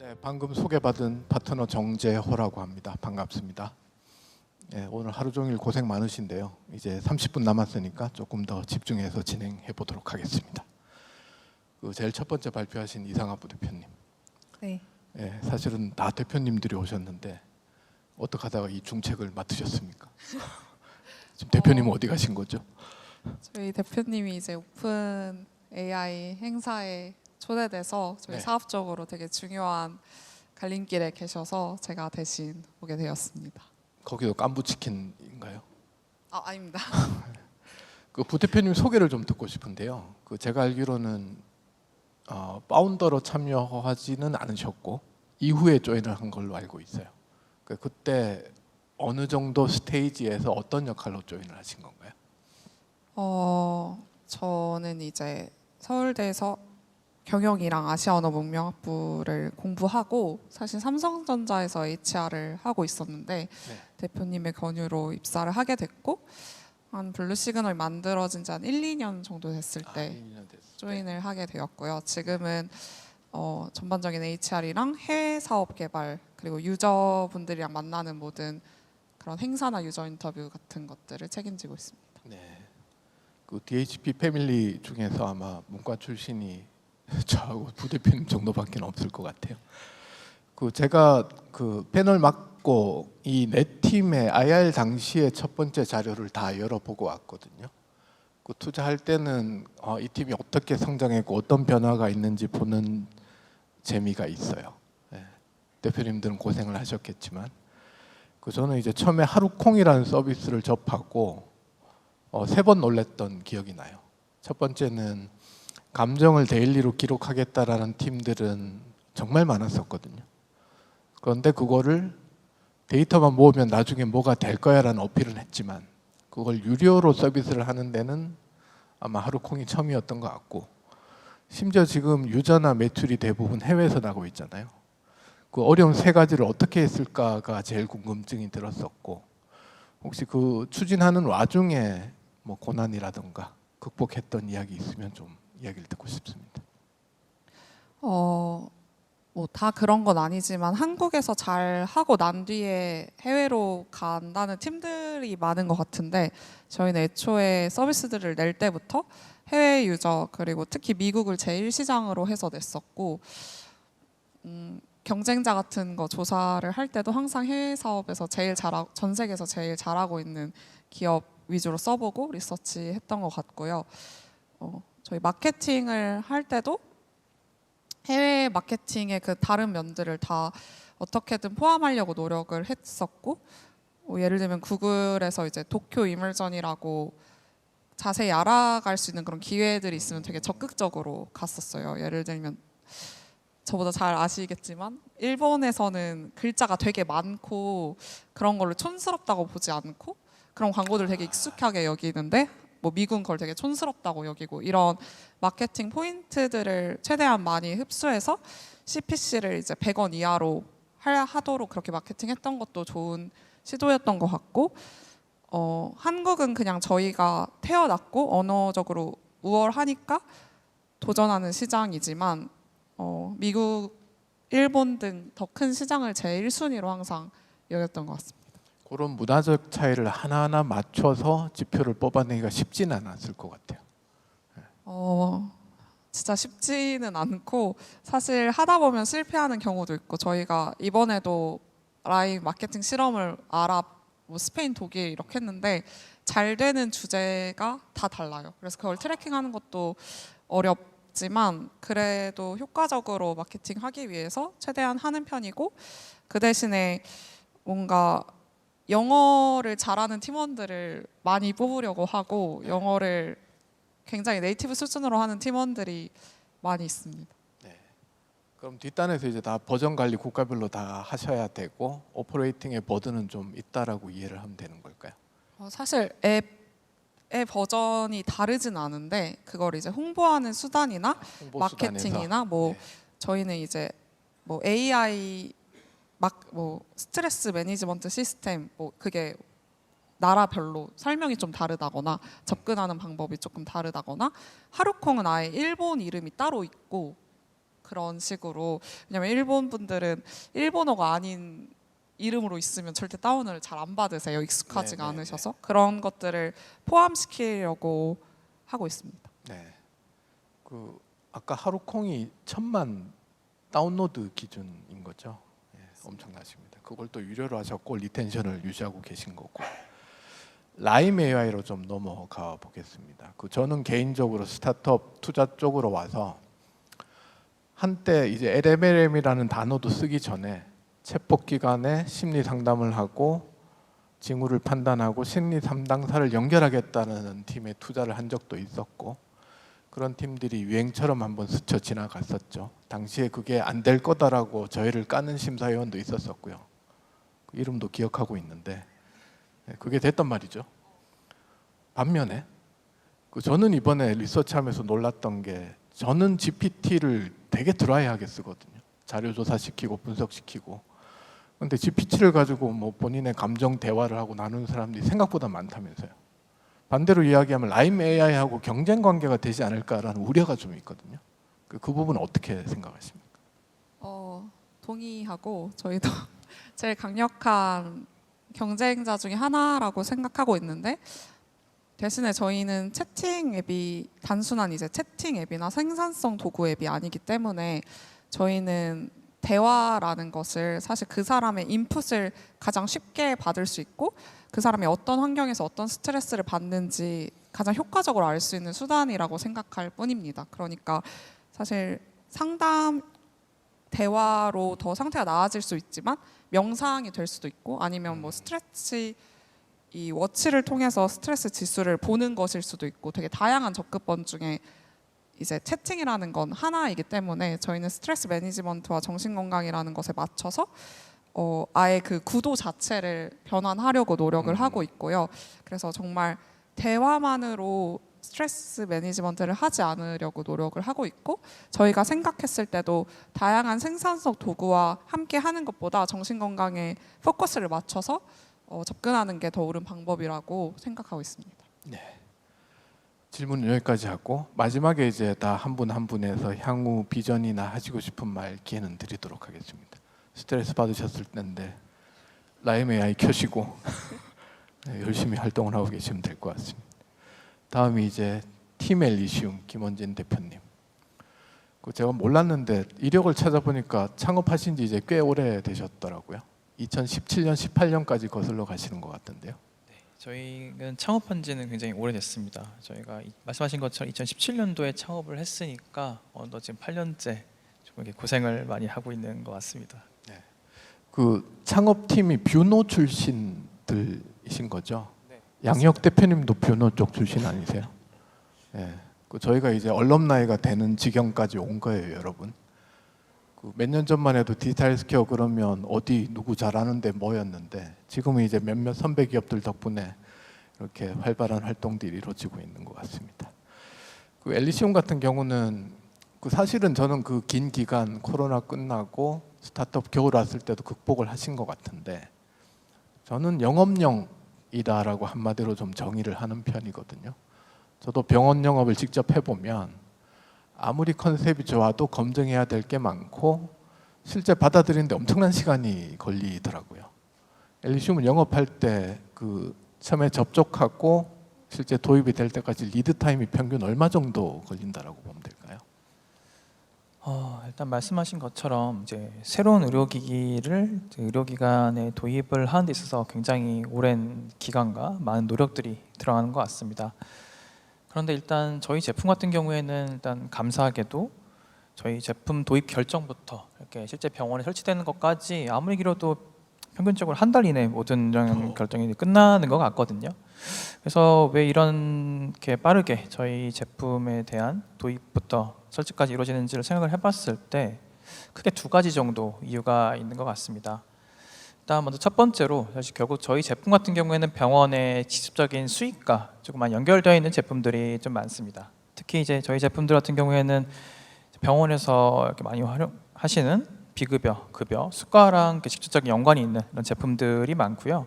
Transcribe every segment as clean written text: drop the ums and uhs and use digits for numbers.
네, 방금 소개받은 파트너 정재호라고 합니다. 반갑습니다. 네, 오늘 하루 종일 고생 많으신데요. 이제 30분 남았으니까 조금 더 집중해서 진행해 보도록 하겠습니다. 제일 첫 번째 발표하신 이상하 부대표님. 네. 네, 사실은 다 대표님들이 오셨는데 어떻게 하다가 이 중책을 맡으셨습니까? 지금 대표님은 어디 가신 거죠? 저희 대표님이 이제 오픈 AI 행사에 초대돼서 저희 네. 사업적으로 되게 중요한 갈림길에 계셔서 제가 대신 오게 되었습니다. 거기도 깐부치킨인가요? 아닙니다. 부대표님 소개를 좀 듣고 싶은데요. 제가 알기로는 파운더로 참여하지는 않으셨고 이후에 조인을 한 걸로 알고 있어요. 그때 어느 정도 스테이지에서 어떤 역할로 조인을 하신 건가요? 저는 이제 서울대에서 경영이랑 아시아 언어 문명학부를 공부하고 사실 삼성전자에서 HR을 하고 있었는데 네. 대표님의 권유로 입사를 하게 됐고 한 블루 시그널 만들어진 지 한 1, 2년 정도 됐을 때 2년 됐을 때. 조인을 하게 되었고요. 지금은 전반적인 HR이랑 해외 사업 개발 그리고 유저분들이랑 만나는 모든 그런 행사나 유저 인터뷰 같은 것들을 책임지고 있습니다. 네. DHP 패밀리 중에서 아마 문과 출신이 저하고 부대표님 정도밖에 없을 것 같아요. 제가 패널 맡고 이 네 팀의 IR 당시의 첫 번째 자료를 다 열어보고 왔거든요. 투자할 때는 이 팀이 어떻게 성장했고 어떤 변화가 있는지 보는 재미가 있어요. 네. 대표님들은 고생을 하셨겠지만 저는 이제 처음에 하루콩이라는 서비스를 접하고 3번 놀랬던 기억이 나요. 첫 번째는 감정을 데일리로 기록하겠다라는 팀들은 정말 많았었거든요. 그런데 그거를 데이터만 모으면 나중에 뭐가 될 거야라는 어필을 했지만 그걸 유료로 서비스를 하는 데는 아마 하루콩이 처음이었던 것 같고 심지어 지금 유저나 매출이 대부분 해외에서 나고 있잖아요. 어려운 세 가지를 어떻게 했을까가 제일 궁금증이 들었었고 혹시 추진하는 와중에 뭐 고난이라든가 극복했던 이야기 있으면 좀 이야기를 듣고 싶습니다. 뭐 다 그런 건 아니지만 한국에서 잘 하고 난 뒤에 해외로 간다는 팀들이 많은 것 같은데 저희는 애초에 서비스들을 낼 때부터 해외 유저 그리고 특히 미국을 제일 시장으로 해서 냈었고 경쟁자 같은 거 조사를 할 때도 항상 해외 사업에서 전 세계에서 제일 잘하고 있는 기업 위주로 써보고 리서치했던 것 같고요. 저희 마케팅을 할 때도 해외 마케팅의 다른 면들을 다 어떻게든 포함하려고 노력을 했었고 예를 들면 구글에서 이제 도쿄 이멀전이라고 자세히 알아갈 수 있는 그런 기회들이 있으면 되게 적극적으로 갔었어요. 예를 들면 저보다 잘 아시겠지만 일본에서는 글자가 되게 많고 그런 걸로 촌스럽다고 보지 않고 그런 광고들 되게 익숙하게 여기는데 뭐 미국은 그걸 되게 촌스럽다고 여기고 이런 마케팅 포인트들을 최대한 많이 흡수해서 CPC를 이제 100원 이하로 하도록 그렇게 마케팅했던 것도 좋은 시도였던 것 같고 한국은 그냥 저희가 태어났고 언어적으로 우월하니까 도전하는 시장이지만 미국, 일본 등 더 큰 시장을 제 1순위로 항상 여겼던 것 같습니다. 그런 문화적 차이를 하나하나 맞춰서 지표를 뽑아내기가 쉽지는 않았을 것 같아요. 진짜 쉽지는 않고 사실 하다 보면 실패하는 경우도 있고 저희가 이번에도 라이브 마케팅 실험을 뭐 스페인, 독일 이렇게 했는데 잘 되는 주제가 다 달라요. 그래서 그걸 트래킹하는 것도 어렵지만 그래도 효과적으로 마케팅하기 위해서 최대한 하는 편이고 그 대신에 뭔가 영어를 잘하는 팀원들을 많이 뽑으려고 하고 영어를 굉장히 네이티브 수준으로 하는 팀원들이 많이 있습니다. 네. 그럼 뒷단에서 이제 다 버전 관리 국가별로 다 하셔야 되고 오퍼레이팅의 버든은 좀 있다라고 이해를 하면 되는 걸까요? 사실 앱의 버전이 다르진 않은데 그걸 이제 홍보하는 수단이나 홍보 마케팅이나 뭐 네. 저희는 이제 뭐 AI 뭐 스트레스 매니지먼트 시스템 뭐 그게 나라별로 설명이 좀 다르다거나 접근하는 방법이 조금 다르다거나 하루콩은 아예 일본 이름이 따로 있고 그런 식으로. 왜냐면 일본 분들은 일본어가 아닌 이름으로 있으면 절대 다운을 잘 안 받으세요. 익숙하지가 네, 네, 않으셔서. 그런 것들을 포함시키려고 하고 있습니다. 네. 그 아까 하루콩이 1000만 다운로드 기준인 거죠. 예, 엄청나십니다. 그걸 또 유료로 하셨고 리텐션을 유지하고 계신 거고. 라임 AI로 좀 넘어가 보겠습니다. 저는 개인적으로 스타트업 투자 쪽으로 와서 한때 이제 LM이라는 단어도 쓰기 전에 챗봇 기관에 심리 상담을 하고 징후를 판단하고 심리 상담사를 연결하겠다는 팀에 투자를 한 적도 있었고, 그런 팀들이 유행처럼 한번 스쳐 지나갔었죠. 당시에 그게 안 될 거다라고 저희를 까는 심사위원도 있었었고요. 그 이름도 기억하고 있는데 그게 됐단 말이죠. 반면에 저는 이번에 리서치하면서 놀랐던 게, 저는 GPT를 되게 드라이하게 쓰거든요. 자료 조사시키고 분석시키고. 근데 GPT를 가지고 뭐 본인의 감정 대화를 하고 나누는 사람들이 생각보다 많다면서요. 반대로 이야기하면 라임 AI하고 경쟁 관계가 되지 않을까라는 우려가 좀 있거든요. 그 부분은 어떻게 생각하십니까? 동의하고 저희도 제일 강력한 경쟁자 중에 하나라고 생각하고 있는데, 대신에 저희는 채팅 앱이 단순한 이제 채팅 앱이나 생산성 도구 앱이 아니기 때문에 저희는 대화라는 것을 사실 그 사람의 인풋을 가장 쉽게 받을 수 있고 그 사람이 어떤 환경에서 어떤 스트레스를 받는지 가장 효과적으로 알 수 있는 수단이라고 생각할 뿐입니다. 그러니까 사실 상담 대화로 더 상태가 나아질 수 있지만 명상이 될 수도 있고, 아니면 뭐 스트레치 이 워치를 통해서 스트레스 지수를 보는 것일 수도 있고, 되게 다양한 접근법 중에 이제 채팅이라는 건 하나이기 때문에 저희는 스트레스 매니지먼트와 정신건강이라는 것에 맞춰서 아예 그 구도 자체를 변환하려고 노력을 하고 있고요. 그래서 정말 대화만으로 스트레스 매니지먼트를 하지 않으려고 노력을 하고 있고, 저희가 생각했을 때도 다양한 생산성 도구와 함께 하는 것보다 정신건강에 포커스를 맞춰서 접근하는 게 더 옳은 방법이라고 생각하고 있습니다. 네. 질문은 여기까지 하고 마지막에 이제 다 한 분 한 분에서 향후 비전이나 하시고 싶은 말 기회는 드리도록 하겠습니다. 스트레스 받으셨을 텐데 라임 AI 켜시고 네, 열심히 활동을 하고 계시면 될 것 같습니다. 다음이 이제 팀 엘리시움 김원진 대표님. 제가 몰랐는데 이력을 찾아보니까 창업하신 지 이제 꽤 오래 되셨더라고요. 2017년, 18년까지 거슬러 가시는 것 같던데요. 저희는 창업한 지는 굉장히 오래됐습니다. 저희가 말씀하신 것처럼 2017년도에 창업을 했으니까 지금 8년째 좀 이렇게 고생을 많이 하고 있는 것 같습니다. 네. 창업팀이 뷰노 출신들이신 거죠? 네. 양혁 대표님도 뷰노 쪽 출신 아니세요? 네. 저희가 이제 얼럼나이가 되는 지경까지 온 거예요, 여러분. 몇 년 전만 해도 디지털 스퀘어 그러면 어디 누구 잘하는데 뭐였는데, 지금은 이제 몇몇 선배 기업들 덕분에 이렇게 활발한 활동들이 이루어지고 있는 것 같습니다. 엘리시움 같은 경우는 사실은 저는 그 긴 기간 코로나 끝나고 스타트업 겨울 왔을 때도 극복을 하신 것 같은데, 저는 영업용이다라고 한마디로 좀 정의를 하는 편이거든요. 저도 병원 영업을 직접 해보면 아무리 컨셉이 좋아도 검증해야 될 게 많고 실제 받아들이는데 엄청난 시간이 걸리더라고요. 엘리시움은 영업할 때 처음에 접촉하고 실제 도입이 될 때까지 리드 타임이 평균 얼마 정도 걸린다라고 보면 될까요? 일단 말씀하신 것처럼 이제 새로운 의료기기를 의료기관에 도입을 하는 데 있어서 굉장히 오랜 기간과 많은 노력들이 들어가는 것 같습니다. 그런데 일단 저희 제품 같은 경우에는 일단 감사하게도 저희 제품 도입 결정부터 이렇게 실제 병원에 설치되는 것까지 아무리 길어도 평균적으로 한 달 이내 모든 결정이 끝나는 것 같거든요. 그래서 왜 이렇게 빠르게 저희 제품에 대한 도입부터 설치까지 이루어지는지를 생각을 해봤을 때 크게 두 가지 정도 이유가 있는 것 같습니다. 일단 먼저 첫 번째로 사실 결국 저희 제품 같은 경우에는 병원의 직접적인 수익과 조금 많이 연결되어 있는 제품들이 좀 많습니다. 특히 이제 저희 제품들 같은 경우에는 병원에서 이렇게 많이 활용하시는 비급여, 급여, 수가랑 직접적인 연관이 있는 이런 제품들이 많고요.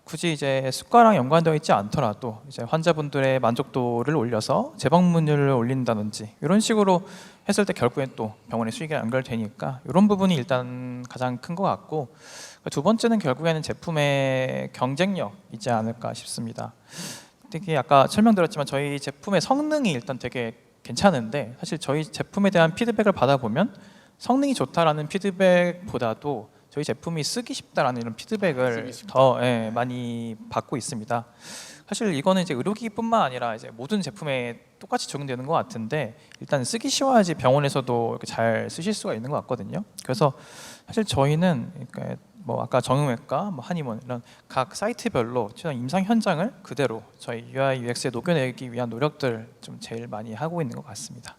굳이 이제 수가랑 연관되어 있지 않더라도 이제 환자분들의 만족도를 올려서 재방문율을 올린다든지 이런 식으로 했을 때 결국엔 또 병원의 수익에 연결되니까 이런 부분이 일단 가장 큰 것 같고, 두 번째는 결국에는 제품의 경쟁력이지 않을까 싶습니다. 특히 아까 설명드렸지만 저희 제품의 성능이 일단 되게 괜찮은데, 사실 저희 제품에 대한 피드백을 받아보면 성능이 좋다라는 피드백보다도 저희 제품이 쓰기 쉽다라는 이런 피드백을 더 많이 받고 있습니다. 사실 이거는 이제 의료기기뿐만 아니라 이제 모든 제품에 똑같이 적용되는 것 같은데, 일단 쓰기 쉬워야지 병원에서도 이렇게 잘 쓰실 수가 있는 것 같거든요. 그래서 사실 저희는 그러니까 뭐 아까 정형외과, 뭐 한의원 이런 각 사이트별로 임상 현장을 그대로 저희 UI UX에 녹여내기 위한 노력들 좀 제일 많이 하고 있는 것 같습니다.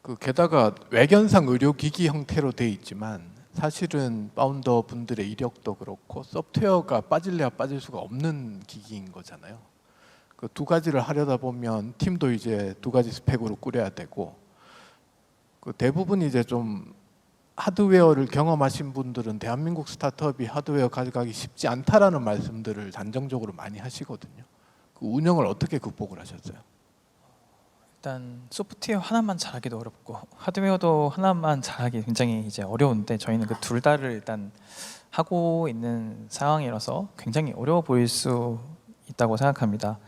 그 게다가 외견상 의료기기 형태로 돼 있지만 사실은 파운더 분들의 이력도 그렇고 소프트웨어가 빠질래야 빠질 수가 없는 기기인 거잖아요. 그 두 가지를 하려다 보면 팀도 이제 두 가지 스펙으로 꾸려야 되고, 그 대부분 이제 좀 하드웨어를 경험하신 분들은 대한민국 스타트업이 하드웨어 가져가기 쉽지 않다라는 말씀들을 단정적으로 많이 하시거든요. 그 운영을 어떻게 극복을 하셨어요? 일단 소프트웨어 하나만 잘하기도 어렵고 하드웨어도 하나만 잘하기 굉장히 이제 어려운데, 저희는 그 둘 다를 일단 하고 있는 상황이라서 굉장히 어려워 보일 수 있다고 생각합니다.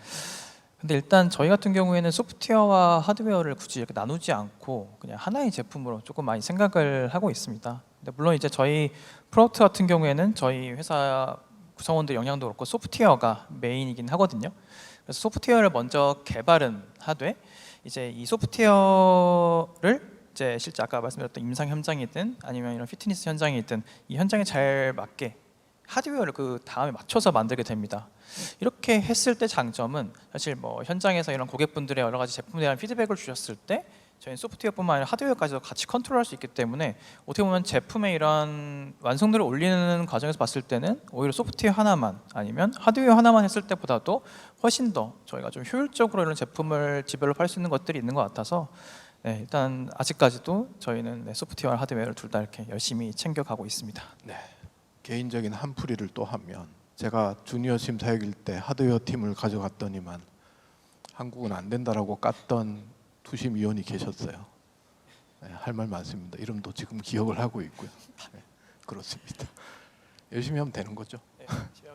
근데 일단 저희 같은 경우에는 소프트웨어와 하드웨어를 굳이 이렇게 나누지 않고 그냥 하나의 제품으로 조금 많이 생각을 하고 있습니다. 근데 물론 이제 저희 프로덕트 같은 경우에는 저희 회사 구성원들 역량도 그렇고 소프트웨어가 메인이긴 하거든요. 그래서 소프트웨어를 먼저 개발은 하되, 이제 이 소프트웨어를 이제 실제 아까 말씀드렸던 임상 현장이든 아니면 이런 피트니스 현장이든 이 현장에 잘 맞게 하드웨어를 그 다음에 맞춰서 만들게 됩니다. 이렇게 했을 때 장점은 사실 뭐 현장에서 이런 고객분들의 여러 가지 제품에 대한 피드백을 주셨을 때 저희는 소프트웨어뿐만 아니라 하드웨어까지도 같이 컨트롤할 수 있기 때문에, 어떻게 보면 제품의 이런 완성도를 올리는 과정에서 봤을 때는 오히려 소프트웨어 하나만 아니면 하드웨어 하나만 했을 때보다도 훨씬 더 저희가 좀 효율적으로 이런 제품을 디벨롭할 수 있는 것들이 있는 것 같아서, 일단 아직까지도 저희는 소프트웨어와 하드웨어를 둘 다 이렇게 열심히 챙겨가고 있습니다. 네. 개인적인 한풀이를 또 하면, 제가 주니어 심사역일 때 하드웨어 팀을 가져갔더니만 한국은 안 된다라고 깠던 투심위원이 계셨어요. 네, 할 말 많습니다. 이름도 지금 기억을 하고 있고요. 네, 그렇습니다. 열심히 하면 되는 거죠.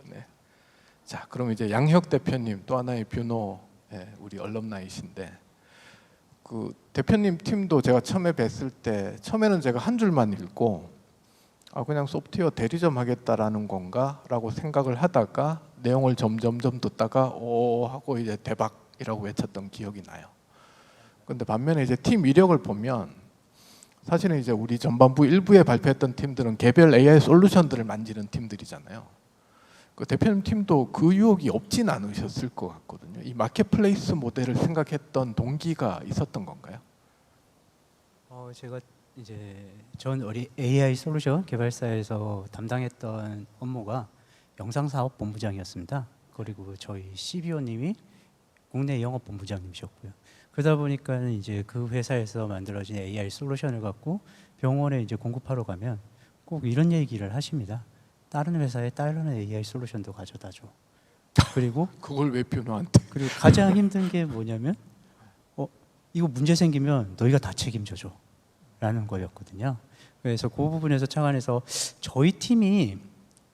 네. 자, 그럼 이제 양혁 대표님, 또 하나의 뷰노, 우리 얼럼나이신데, 그 대표님 팀도 제가 처음에 뵀을 때 처음에는 제가 한 줄만 읽고 그냥 소프트웨어 대리점 하겠다라는 건가라고 생각을 하다가 내용을 점점 듣다가 오 하고 이제 대박이라고 외쳤던 기억이 나요. 근데 반면에 이제 팀 이력을 보면 사실은 이제 우리 전반부 일부에 발표했던 팀들은 개별 AI 솔루션들을 만지는 팀들이잖아요. 그 대표님 팀도 그 유혹이 없진 않으셨을 것 같거든요. 이 마켓플레이스 모델을 생각했던 동기가 있었던 건가요? 제가 이제 전 AI 솔루션 개발사에서 담당했던 업무가 영상사업본부장이었습니다. 그리고 저희 CBO님이 국내 영업본부장님이셨고요. 그러다 보니까 이제 그 회사에서 만들어진 AI 솔루션을 갖고 병원에 이제 공급하러 가면 꼭 이런 얘기를 하십니다. 다른 회사에 다른 AI 솔루션도 가져다 줘. 그리고 그걸 왜 뷰노한테? 그리고 가장 힘든 게 뭐냐면 이거 문제 생기면 너희가 다 책임져줘 라는 거였거든요. 그래서 그 부분에서 착안해서 저희 팀이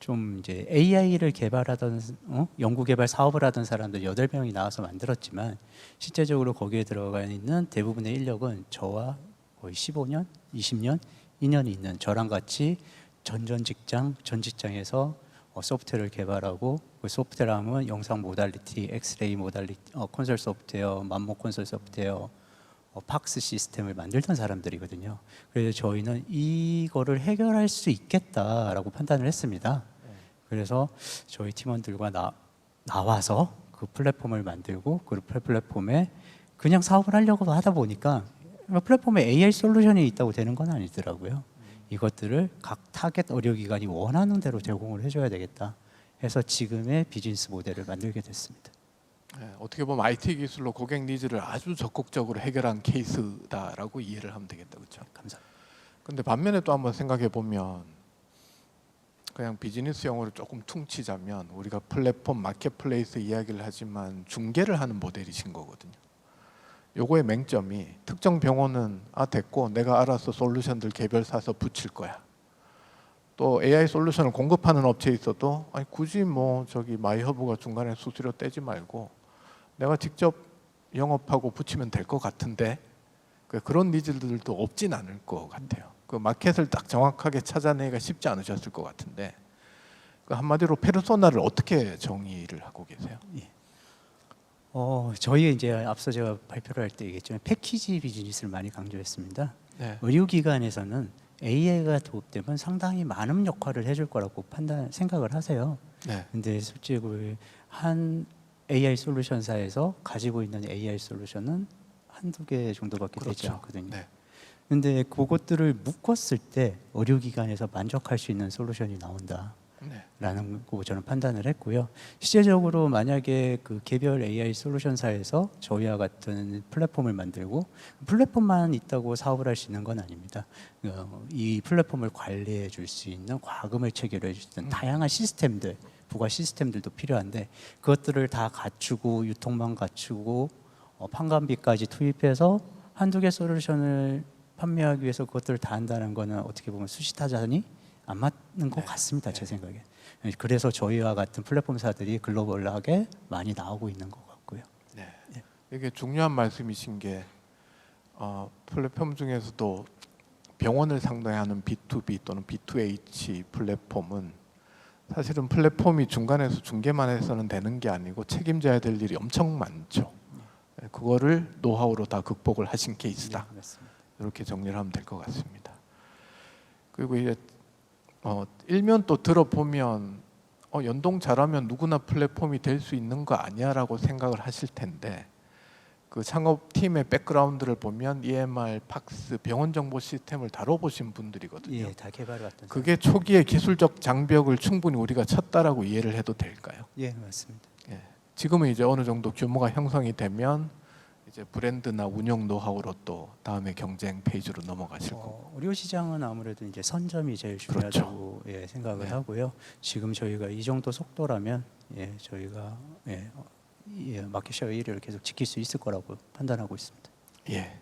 좀 이제 AI를 개발하던 연구 개발 사업을 하던 사람들 8명이 나와서 만들었지만, 실제적으로 거기에 들어가 있는 대부분의 인력은 저와 거의 15년, 20년, 2년이 있는 저랑 같이 전 직장에서 소프트웨어를 개발하고, 그 소프트웨어 하면 영상 모달리티, 엑스레이 모달리티, 콘솔 소프트웨어, 만목 콘솔 소프트웨어, 팍스 시스템을 만들던 사람들이거든요. 그래서 저희는 이거를 해결할 수 있겠다라고 판단을 했습니다. 그래서 저희 팀원들과 나와서 그 플랫폼을 만들고, 그 플랫폼에 그냥 사업을 하려고 하다 보니까 플랫폼에 AI 솔루션이 있다고 되는 건 아니더라고요. 이것들을 각 타겟 의료기관이 원하는 대로 제공을 해줘야 되겠다 해서 지금의 비즈니스 모델을 만들게 됐습니다. 어떻게 보면 IT 기술로 고객 니즈를 아주 적극적으로 해결한 케이스다라고 이해를 하면 되겠다, 그렇죠? 감사합니다. 근데 반면에 또 한번 생각해 보면 그냥 비즈니스 용어로 조금 퉁치자면 우리가 플랫폼 마켓플레이스 이야기를 하지만 중개를 하는 모델이신 거거든요. 요거의 맹점이 특정 병원은 됐고 내가 알아서 솔루션들 개별 사서 붙일 거야. 또 AI 솔루션을 공급하는 업체에 있어도 아니 굳이 뭐 저기 마이허브가 중간에 수수료 떼지 말고 내가 직접 영업하고 붙이면 될 것 같은데 그런 니즈들도 없진 않을 것 같아요. 그 마켓을 딱 정확하게 찾아내기가 쉽지 않으셨을 것 같은데 그 한마디로 페르소나를 어떻게 정의를 하고 계세요? 저희 이제 앞서 제가 발표를 할 때 얘기했지만 패키지 비즈니스를 많이 강조했습니다. 네. 의료기관에서는 AI가 도입되면 상당히 많은 역할을 해줄 거라고 생각을 하세요. 네. 근데 솔직히 한 AI 솔루션사에서 가지고 있는 AI 솔루션은 한두 개 정도밖에 되지 그렇죠. 않거든요. 네. 근데 그것들을 묶었을 때 의료기관에서 만족할 수 있는 솔루션이 나온다. 네. 라는 거 저는 판단을 했고요. 실제적으로 만약에 그 개별 AI 솔루션사에서 저희와 같은 플랫폼을 만들고 플랫폼만 있다고 사업을 할 수 있는 건 아닙니다. 이 플랫폼을 관리해 줄 수 있는 과금을 체결해 줄 수 있는 다양한 시스템들, 부가 시스템들도 필요한데 그것들을 다 갖추고 유통망 갖추고 판관비까지 투입해서 한두 개 솔루션을 판매하기 위해서 그것들을 다 한다는 거는 어떻게 보면 수시타산이 안 맞는 것 같습니다. 제 생각에. 그래서 저희와 같은 플랫폼사들이 글로벌하게 많이 나오고 있는 것 같고요. 네. 이게 중요한 말씀이신 게 플랫폼 중에서도 병원을 상대하는 B2B 또는 B2H 플랫폼은 사실은 플랫폼이 중간에서 중개만 해서는 되는 게 아니고 책임져야 될 일이 엄청 많죠. 그거를 노하우로 다 극복을 하신 케이스다. 네, 맞습니다. 이렇게 정리를 하면 될 것 같습니다. 그리고 이제 일면 또 들어보면 연동 잘하면 누구나 플랫폼이 될 수 있는 거 아니야라고 생각을 하실 텐데 그 창업팀의 백그라운드를 보면 EMR, 팍스, 병원 정보 시스템을 다뤄보신 분들이거든요. 예, 다 개발 왔던. 그게 초기에 기술적 장벽을 충분히 우리가 쳤다라고 이해를 해도 될까요? 예, 맞습니다. 예. 지금은 이제 어느 정도 규모가 형성이 되면 이제 브랜드나 운영 노하우로 또 다음에 경쟁 페이지로 넘어가실 거고. 의료 시장은 아무래도 이제 선점이 제일 중요하다고 예, 생각을 네. 하고요. 지금 저희가 이 정도 속도라면 저희가 마켓 셰어 1위를 계속 지킬 수 있을 거라고 판단하고 있습니다. 예,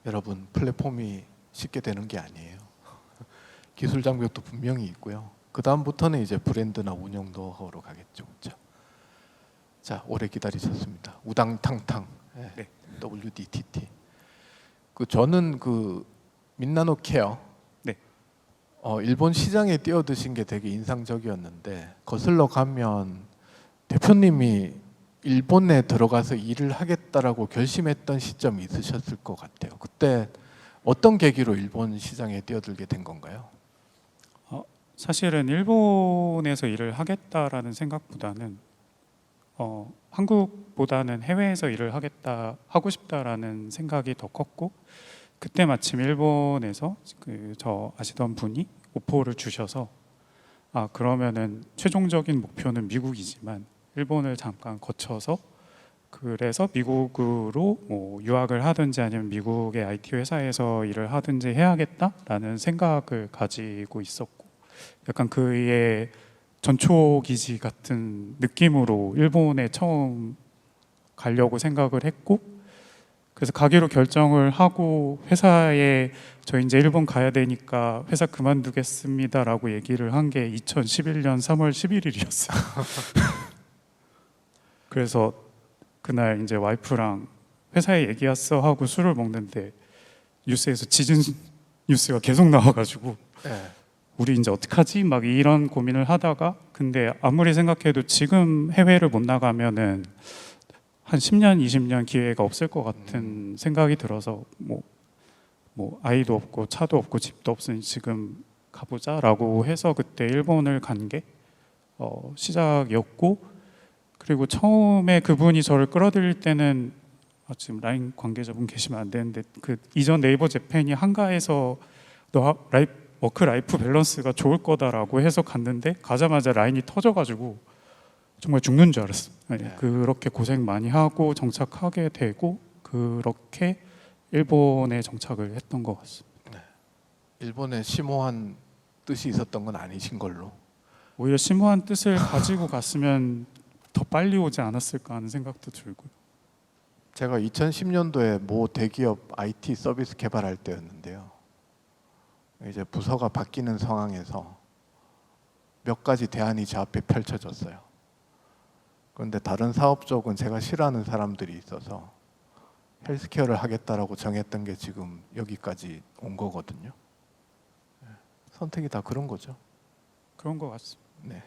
여러분 플랫폼이 쉽게 되는 게 아니에요. 기술 장벽도 분명히 있고요. 그 다음부터는 이제 브랜드나 운영 노하우로 가겠죠, 그렇죠? 자, 오래 기다리셨습니다. 우당탕탕. 네. WDTT. 저는 그 민나노 케어. 네. 일본 시장에 뛰어드신 게 되게 인상적이었는데 거슬러 가면 대표님이 일본에 들어가서 일을 하겠다라고 결심했던 시점이 있으셨을 것 같아요. 그때 어떤 계기로 일본 시장에 뛰어들게 된 건가요? 사실은 일본에서 일을 하겠다라는 생각보다는 한국보다는 해외에서 일을 하고 싶다라는 생각이 더 컸고 그때 마침 일본에서 저 아시던 분이 오퍼를 주셔서 그러면은 최종적인 목표는 미국이지만 일본을 잠깐 거쳐서 그래서 미국으로 뭐 유학을 하든지 아니면 미국의 IT 회사에서 일을 하든지 해야겠다라는 생각을 가지고 있었고 약간 그의 전초기지 같은 느낌으로 일본에 처음 가려고 생각을 했고 그래서 가기로 결정을 하고 회사에 저 이제 일본 가야 되니까 회사 그만두겠습니다라고 얘기를 한 게 2011년 3월 11일이었어요. 그래서 그날 이제 와이프랑 회사에 얘기 왔어 하고 술을 먹는데 뉴스에서 지진 뉴스가 계속 나와가지고 네. 우리 이제 어떡하지? 막 이런 고민을 하다가 근데 아무리 생각해도 지금 해외를 못 나가면은 한 10년, 20년 기회가 없을 것 같은 생각이 들어서 뭐 아이도 없고 차도 없고 집도 없으니 지금 가보자라고 해서 그때 일본을 간 게 시작이었고 그리고 처음에 그분이 저를 끌어들일 때는 지금 라인 관계자분 계시면 안 되는데 그 이전 네이버 재팬이 한가에서 워크 라이프 밸런스가 좋을 거다라고 해서 갔는데 가자마자 라인이 터져가지고 정말 죽는 줄 알았어요. 네. 그렇게 고생 많이 하고 정착하게 되고 그렇게 일본에 정착을 했던 것 같습니다. 일본에 심오한 뜻이 있었던 건 아니신 걸로. 오히려 심오한 뜻을 가지고 갔으면 더 빨리 오지 않았을까 하는 생각도 들고요. 제가 2010년도에 모 대기업 IT 서비스 개발할 때였는데요. 이제 부서가 바뀌는 상황에서 몇 가지 대안이 제 앞에 펼쳐졌어요. 그런데 다른 사업 쪽은 제가 싫어하는 사람들이 있어서 헬스케어를 하겠다라고 정했던 게 지금 여기까지 온 거거든요. 선택이 다 그런 거죠. 그런 것 같습니다. 네.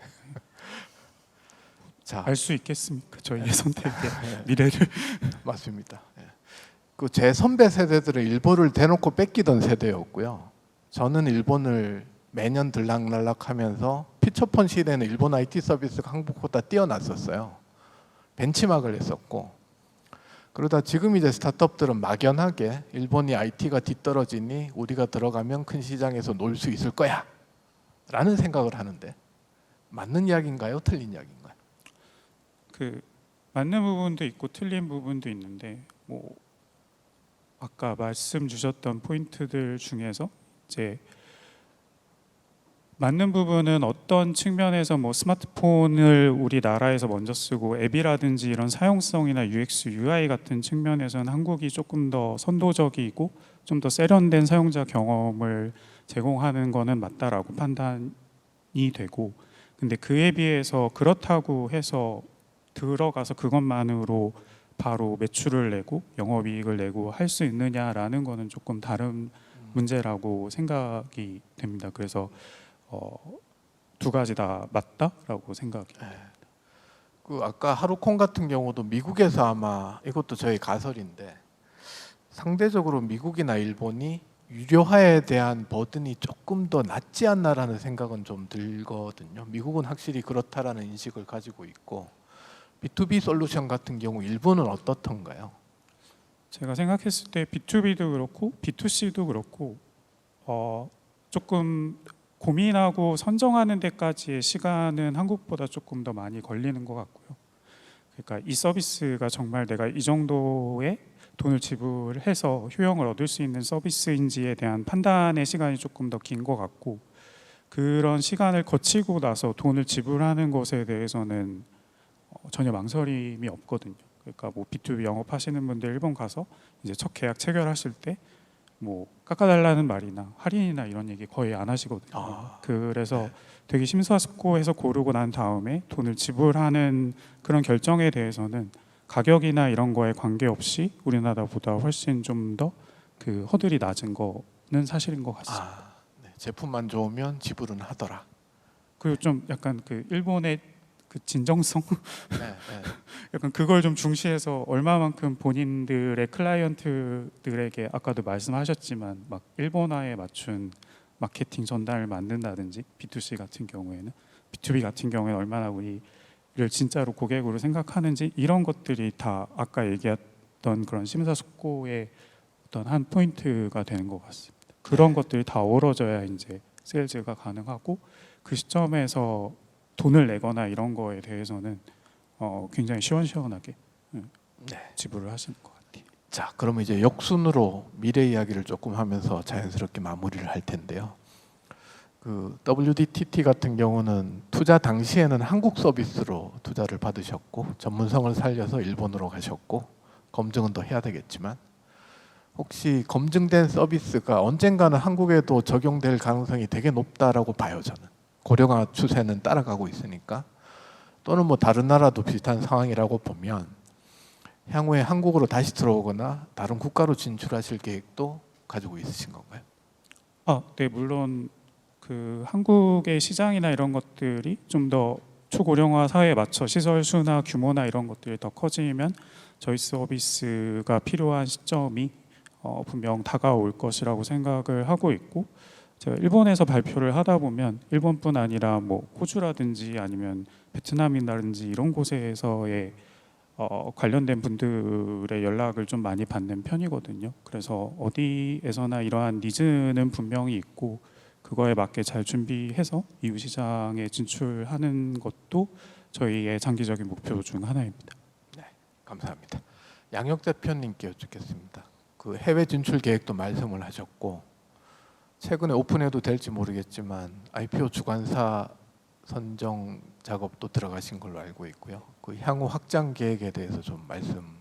자, 알 수 있겠습니까? 저희의 선택의 미래를. 맞습니다. 그 제 선배 세대들은 일본을 대놓고 뺏기던 세대였고요. 저는 일본을 매년 들락날락하면서 피처폰 시대에는 일본 IT 서비스가 한국보다 뛰어났었어요. 벤치마크를 했었고, 그러다 지금 이제 스타트업들은 막연하게 일본이 IT가 뒤떨어지니 우리가 들어가면 큰 시장에서 놀 수 있을 거야 라는 생각을 하는데, 맞는 이야기인가요? 틀린 이야기인가요? 그 맞는 부분도 있고 틀린 부분도 있는데, 뭐 아까 말씀 주셨던 포인트들 중에서 이제 맞는 부분은 어떤 측면에서 뭐 스마트폰을 우리나라에서 먼저 쓰고 앱이라든지 이런 사용성이나 UX, UI 같은 측면에서는 한국이 조금 더 선도적이고 좀 더 세련된 사용자 경험을 제공하는 거는 맞다라고 판단이 되고, 근데 그에 비해서 그렇다고 해서 들어가서 그것만으로 바로 매출을 내고 영업이익을 내고 할 수 있느냐라는 거는 조금 다른 문제라고 생각이 됩니다. 그래서 두 가지 다 맞다라고 생각이. 그 아까 하루콩 같은 경우도 미국에서 아마, 이것도 저희 가설인데, 상대적으로 미국이나 일본이 유료화에 대한 버든이 조금 더 낮지 않나라는 생각은 좀 들거든요. 미국은 확실히 그렇다라는 인식을 가지고 있고, B2B 솔루션 같은 경우 일본은 어떻던가요? 제가 생각했을 때 B2B도 그렇고 B2C도 그렇고 조금 고민하고 선정하는 데까지의 시간은 한국보다 조금 더 많이 걸리는 것 같고요. 그러니까 이 서비스가 정말 내가 이 정도의 돈을 지불해서 효용을 얻을 수 있는 서비스인지에 대한 판단의 시간이 조금 더 긴 것 같고, 그런 시간을 거치고 나서 돈을 지불하는 것에 대해서는 전혀 망설임이 없거든요. 그러니까 뭐 B2B 영업하시는 분들 일본 가서 이제 첫 계약 체결하실 때 뭐 깎아달라는 말이나 할인이나 이런 얘기 거의 안 하시거든요. 그래서 되게 심사숙고해서 고르고 난 다음에 돈을 지불하는 그런 결정에 대해서는 가격이나 이런 거에 관계없이 우리나라보다 훨씬 좀 더 그 허들이 낮은 거는 사실인 것 같습니다. 네. 제품만 좋으면 지불은 하더라. 그리고 좀 약간 그 일본의 그 진정성, 네, 네. 약간 그걸 좀 중시해서 얼마만큼 본인들의 클라이언트들에게 아까도 말씀하셨지만 막 일본화에 맞춘 마케팅 전단을 만든다든지, B2C 같은 경우에는, B2B 같은 경우에는 얼마나 우리를 진짜로 고객으로 생각하는지, 이런 것들이 다 아까 얘기했던 그런 심사숙고의 어떤 한 포인트가 되는 것 같습니다. 그런 것들이 다 어우러져야 이제 세일즈가 가능하고, 그 시점에서 돈을 내거나 이런 거에 대해서는 굉장히 시원시원하게 지불을 하시는 것 같아요. 자, 그러면 이제 역순으로 미래 이야기를 조금 하면서 자연스럽게 마무리를 할 텐데요. 그 WDTT 같은 경우는 투자 당시에는 한국 서비스로 투자를 받으셨고, 전문성을 살려서 일본으로 가셨고, 검증은 더 해야 되겠지만, 혹시 검증된 서비스가 언젠가는 한국에도 적용될 가능성이 되게 높다라고 봐요, 저는. 고령화 추세는 따라가고 있으니까. 또는 뭐 다른 나라도 비슷한 상황이라고 보면 향후에 한국으로 다시 들어오거나 다른 국가로 진출하실 계획도 가지고 있으신 건가요? 네, 물론 그 한국의 시장이나 이런 것들이 좀 더 초고령화 사회에 맞춰 시설 수나 규모나 이런 것들이 더 커지면 저희 서비스가 필요한 시점이 분명 다가올 것이라고 생각을 하고 있고, 제가 일본에서 발표를 하다 보면 일본뿐 아니라 뭐 호주라든지 아니면 베트남이라든지 이런 곳에서의 관련된 분들의 연락을 좀 많이 받는 편이거든요. 그래서 어디에서나 이러한 니즈는 분명히 있고, 그거에 맞게 잘 준비해서 이후 시장에 진출하는 것도 저희의 장기적인 목표 중 하나입니다. 네, 감사합니다. 양혁 대표님께 여쭙겠습니다. 그 해외 진출 계획도 말씀을 하셨고, 최근에 오픈해도 될지 모르겠지만 IPO 주관사 선정 작업도 들어가신 걸로 알고 있고요. 그 향후 확장 계획에 대해서 좀 말씀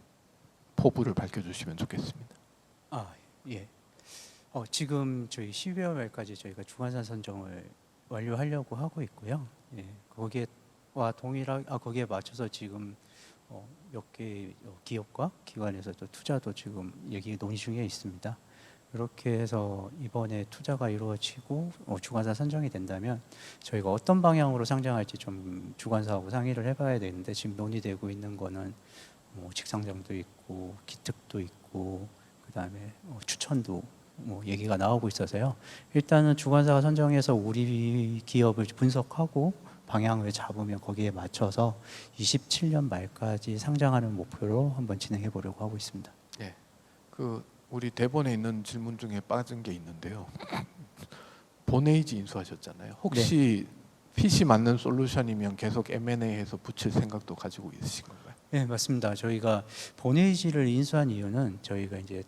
포부를 밝혀주시면 좋겠습니다. 아, 예. 지금 저희 12월 말까지 저희가 주관사 선정을 완료하려고 하고 있고요. 예, 거기에 맞춰서 지금 몇 개 기업과 기관에서도 투자도 지금 얘기 논의 중에 있습니다. 이렇게 해서 이번에 투자가 이루어지고 주관사 선정이 된다면 저희가 어떤 방향으로 상장할지 좀 주관사하고 상의를 해봐야 되는데, 지금 논의되고 있는 거는 직상정도 있고 기특도 있고 그다음에 추천도 얘기가 나오고 있어서요. 일단은 주관사가 선정해서 우리 기업을 분석하고 방향을 잡으면 거기에 맞춰서 27년 말까지 상장하는 목표로 한번 진행해 보려고 하고 있습니다. 예, 그 우리 대본에 있는 질문 중에 빠진 게 있는데요. 본에이지 인수하셨잖아요. 혹시 핏이 맞는 솔루션이면 계속 M&A해서 붙일 생각도 가지고 있으신 건가요? 네, 맞습니다. 저희가 보네이지를 인수한 이유는 저희가 이제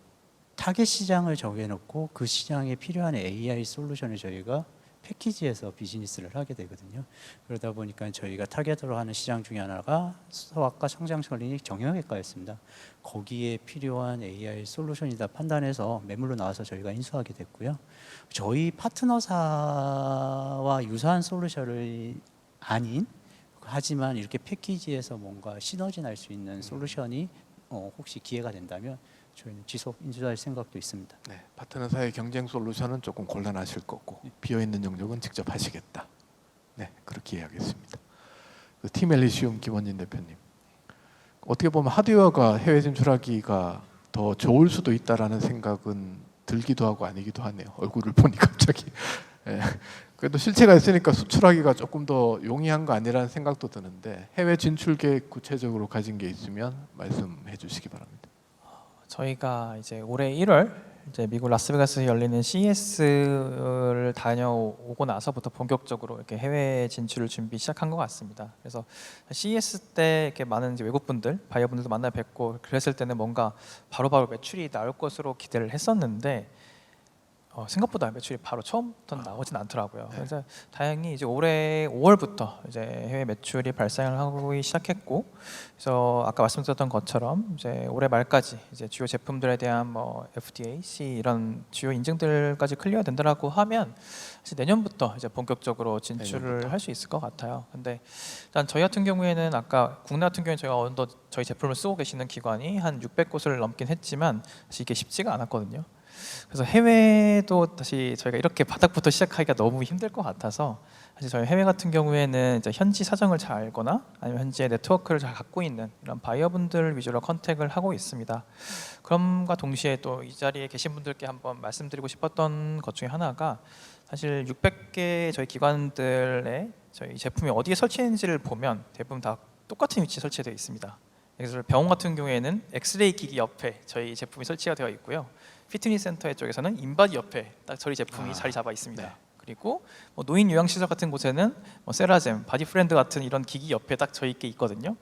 타겟 시장을 정해놓고 그 시장에 필요한 AI 솔루션을 저희가 패키지에서 비즈니스를 하게 되거든요. 그러다 보니까 저희가 타겟으로 하는 시장 중에 하나가 소아과 성장클리닉 정형외과였습니다. 거기에 필요한 AI 솔루션이다 판단해서 매물로 나와서 저희가 인수하게 됐고요. 저희 파트너사와 유사한 솔루션을 아닌, 하지만 이렇게 패키지에서 뭔가 시너지 날 수 있는 솔루션이 혹시 기회가 된다면 저희는 지속 인수할 생각도 있습니다. 네, 파트너사의 경쟁 솔루션은 조금 곤란하실 거고 비어 있는 영역은 직접 하시겠다. 네, 그렇게 이해하겠습니다. 그 팀 엘리시움 김원진 대표님, 어떻게 보면 하드웨어가 해외 진출하기가 더 좋을 수도 있다라는 생각은 들기도 하고 아니기도 하네요. 얼굴을 보니 갑자기. 예, 그래도 실체가 있으니까 수출하기가 조금 더 용이한 거 아니라는 생각도 드는데, 해외 진출 계획 구체적으로 가진 게 있으면 말씀해 주시기 바랍니다. 저희가 이제 올해 1월 이제 미국 라스베가스에 열리는 CES를 다녀오고 나서부터 본격적으로 이렇게 해외 진출을 준비 시작한 것 같습니다. 그래서 CES 때 이렇게 많은 이제 외국분들, 바이어분들도 만나 뵙고 그랬을 때는 뭔가 바로바로 매출이 나올 것으로 기대를 했었는데 생각보다 매출이 바로 처음부터 나오진 않더라고요. 네. 그래서 다행히 이제 올해 5월부터 이제 해외 매출이 발생을 하기 시작했고, 그래서 아까 말씀드렸던 것처럼 이제 올해 말까지 이제 주요 제품들에 대한 뭐 FDA, C 이런 주요 인증들까지 클리어 된다라고 하면 사실 내년부터 이제 본격적으로 진출을 할 수 있을 것 같아요. 근데 일단 저희 같은 경우에는 아까 국내 같은 경우에 저희가 저희 제품을 쓰고 계시는 기관이 한 600곳을 넘긴 했지만 사실 이게 쉽지가 않았거든요. 그래서 해외도 다시 저희가 이렇게 바닥부터 시작하기가 너무 힘들 것 같아서, 사실 저희 해외 같은 경우에는 이제 현지 사정을 잘 알거나 아니면 현지의 네트워크를 잘 갖고 있는 이런 바이어분들 위주로 컨택을 하고 있습니다. 그럼과 동시에 또 이 자리에 계신 분들께 한번 말씀드리고 싶었던 것 중에 하나가, 사실 600개 저희 기관들의 저희 제품이 어디에 설치했는지를 보면 대부분 다 똑같은 위치에 설치되어 있습니다. 그래서 병원 같은 경우에는 엑스레이 기기 옆에 저희 제품이 설치가 되어 있고요. 피트니스 센터 쪽에서는 인바디 옆에 딱 저희 제품이 자리 잡아 있습니다. 네. 그리고 뭐 노인 요양시설 같은 곳에는 뭐 세라젬, 바디프렌드 같은 이런 기기 옆에 딱 저희 게 있거든요.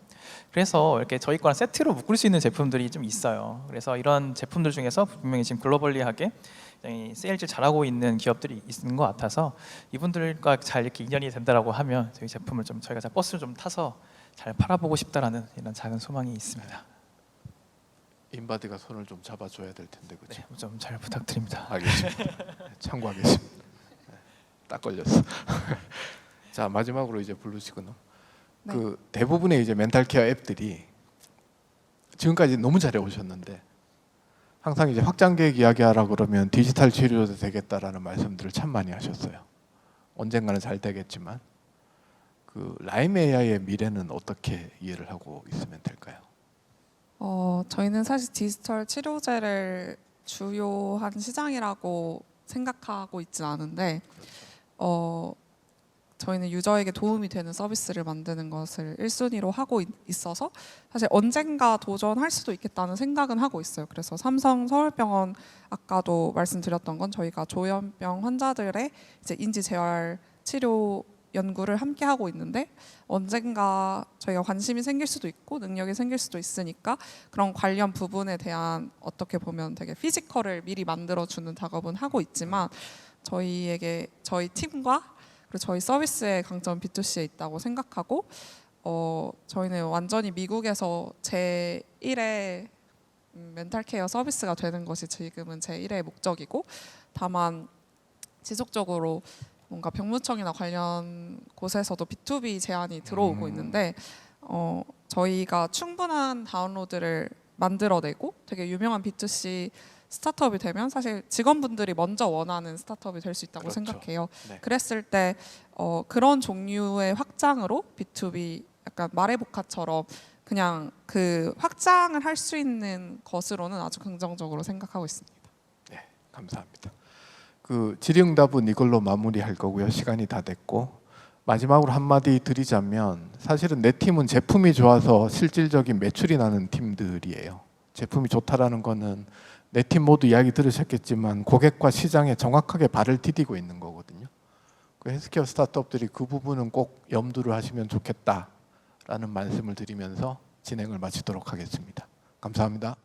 그래서 이렇게 저희 거랑 세트로 묶을 수 있는 제품들이 좀 있어요. 그래서 이런 제품들 중에서 분명히 지금 글로벌리하게 세일즈 잘하고 있는 기업들이 있는 것 같아서 이분들과 잘 이렇게 인연이 된다라고 하면 저희 제품을 좀 저희가 버스를 좀 타서 잘 팔아보고 싶다라는 이런 작은 소망이 있습니다. 인바디가 손을 좀 잡아줘야 될 텐데, 그렇죠? 네, 좀 잘 부탁드립니다. 알겠습니다. 참고하겠습니다. 네, 딱 걸렸어. 자, 마지막으로 이제 블루 시그널. 네. 그 대부분의 이제 멘탈 케어 앱들이 지금까지 너무 잘해 오셨는데, 항상 이제 확장 계획 이야기하라 그러면 디지털 치료도 되겠다라는 말씀들을 참 많이 하셨어요. 언젠가는 잘 되겠지만, 그 라임 AI의 미래는 어떻게 이해를 하고 있으면 될까요? 저희는 사실 디지털 치료제를 주요한 시장이라고 생각하고 있진 않은데, 저희는 유저에게 도움이 되는 서비스를 만드는 것을 1순위로 하고 있어서 사실 언젠가 도전할 수도 있겠다는 생각은 하고 있어요. 그래서 삼성 서울병원 아까도 말씀드렸던 건 저희가 조현병 환자들의 이제 인지 재활 치료 연구를 함께 하고 있는데, 언젠가 저희가 관심이 생길 수도 있고 능력이 생길 수도 있으니까 그런 관련 부분에 대한 어떻게 보면 되게 피지컬을 미리 만들어주는 작업은 하고 있지만, 저희에게 저희 팀과 그리고 저희 서비스의 강점 B2C에 있다고 생각하고 저희는 완전히 미국에서 제1의 멘탈 케어 서비스가 되는 것이 지금은 제1의 목적이고, 다만 지속적으로 뭔가 병무청이나 관련 곳에서도 B2B 제안이 들어오고 있는데 저희가 충분한 다운로드를 만들어내고 되게 유명한 B2C 스타트업이 되면 사실 직원분들이 먼저 원하는 스타트업이 될 수 있다고 그렇죠. 생각해요. 네. 그랬을 때 그런 종류의 확장으로 B2B 약간 마레보카처럼 그냥 그 확장을 할 수 있는 것으로는 아주 긍정적으로 생각하고 있습니다. 네, 감사합니다. 그 질의응답은 이걸로 마무리할 거고요. 시간이 다 됐고, 마지막으로 한마디 드리자면 사실은 내 팀은 제품이 좋아서 실질적인 매출이 나는 팀들이에요. 제품이 좋다라는 거는 내 팀 모두 이야기 들으셨겠지만 고객과 시장에 정확하게 발을 디디고 있는 거거든요. 그 헬스케어 스타트업들이 그 부분은 꼭 염두를 하시면 좋겠다라는 말씀을 드리면서 진행을 마치도록 하겠습니다. 감사합니다.